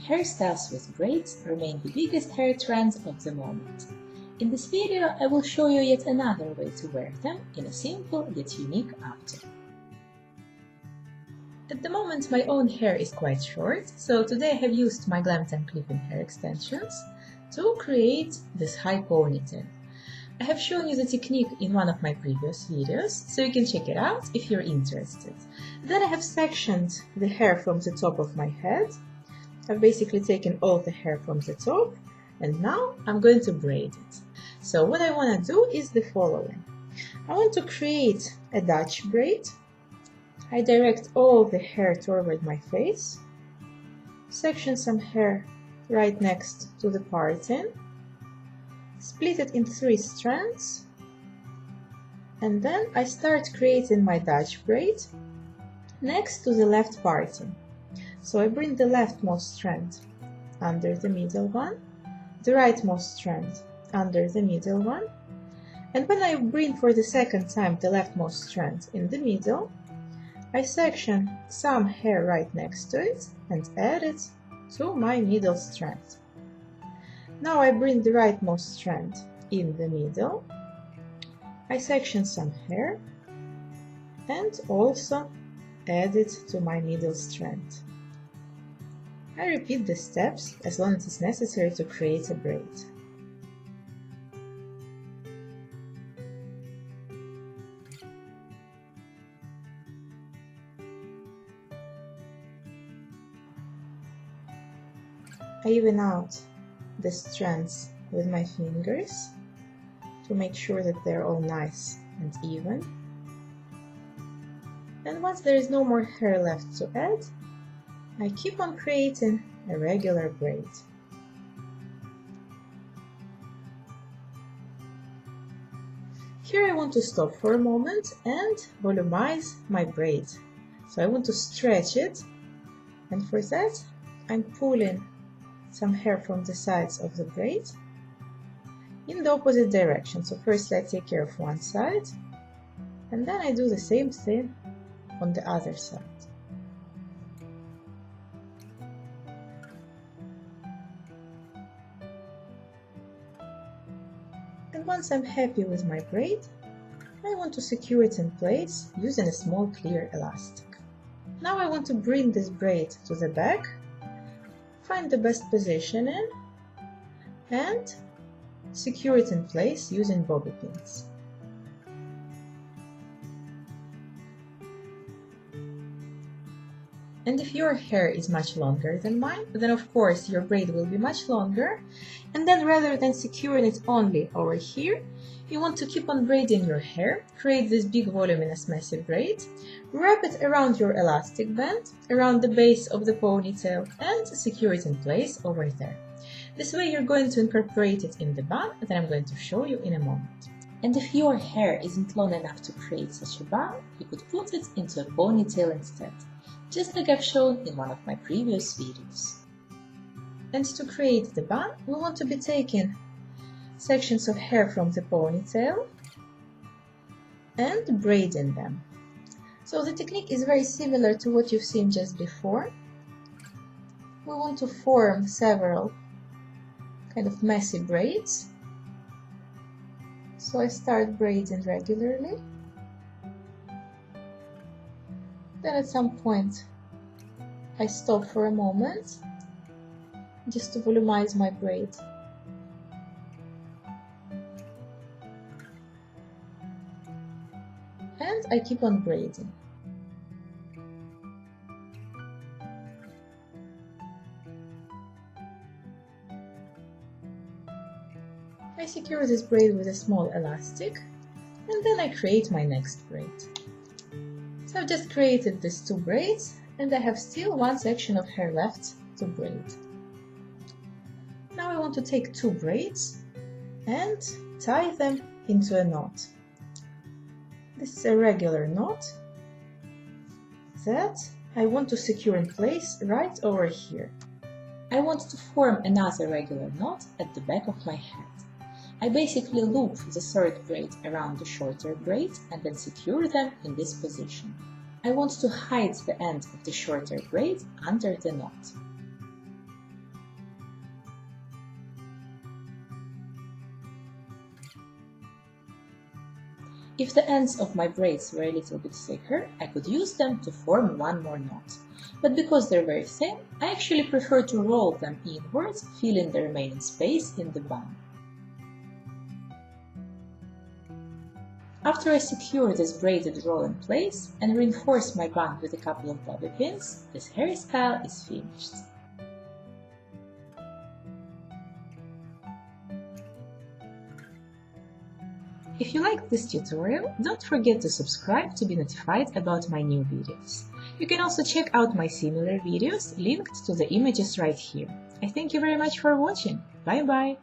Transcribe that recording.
Hairstyles with braids remain the biggest hair trends of the moment. In this video, I will show you yet another way to wear them in a simple yet unique updo. At the moment, my own hair is quite short, so today I have used my Elegante clipping hair extensions to create this high ponytail. I have shown you the technique in one of my previous videos, so you can check it out if you're interested. Then I have sectioned the hair from the top of my head. I've basically taken all the hair from the top, and now I'm going to braid it. So what I want to do is the following. I want to create a Dutch braid. I direct all the hair toward my face, section some hair right next to the parting, split it in 3 strands, and then I start creating my Dutch braid next to the left parting. So I bring the leftmost strand under the middle one, the rightmost strand under the middle one, and when I bring for the second time the leftmost strand in the middle, I section some hair right next to it and add it to my middle strand. Now I bring the rightmost strand in the middle, I section some hair and also add it to my middle strand. I repeat the steps as long as it's necessary to create a braid. I even out the strands with my fingers to make sure that they're all nice and even. And once there is no more hair left to add, I keep on creating a regular braid. Here I want to stop for a moment and volumize my braid. So I want to stretch it, and for that I'm pulling some hair from the sides of the braid in the opposite direction. So first I take care of one side, and then I do the same thing on the other side. And once I'm happy with my braid, I want to secure it in place using a small clear elastic. Now I want to bring this braid to the back, find the best positioning, and secure it in place using bobby pins. And if your hair is much longer than mine, then of course your braid will be much longer, and then rather than securing it only over here, you want to keep on braiding your hair, create this big voluminous messy braid, wrap it around your elastic band, around the base of the ponytail, and secure it in place over there. This way you're going to incorporate it in the bun that I'm going to show you in a moment. And if your hair isn't long enough to create such a bun, you could put it into a ponytail instead, just like I've shown in one of my previous videos. And to create the bun, we want to be taking sections of hair from the ponytail and braiding them. So the technique is very similar to what you've seen just before. We want to form several kind of messy braids. So I start braiding regularly. Then at some point I stop for a moment just to volumize my braid. And I keep on braiding. I secure this braid with a small elastic, and then I create my next braid. So I've just created these 2 braids, and I have still one section of hair left to braid. Now I want to take 2 braids and tie them into a knot. This is a regular knot that I want to secure in place right over here. I want to form another regular knot at the back of my head. I basically loop the 3rd braid around the shorter braid and then secure them in this position. I want to hide the end of the shorter braid under the knot. If the ends of my braids were a little bit thicker, I could use them to form one more knot. But because they're very thin, I actually prefer to roll them inwards, filling the remaining space in the bun. After I secure this braided roll in place and reinforce my bun with a couple of bobby pins, this hairstyle is finished. If you liked this tutorial, don't forget to subscribe to be notified about my new videos. You can also check out my similar videos linked to the images right here. I thank you very much for watching. Bye bye!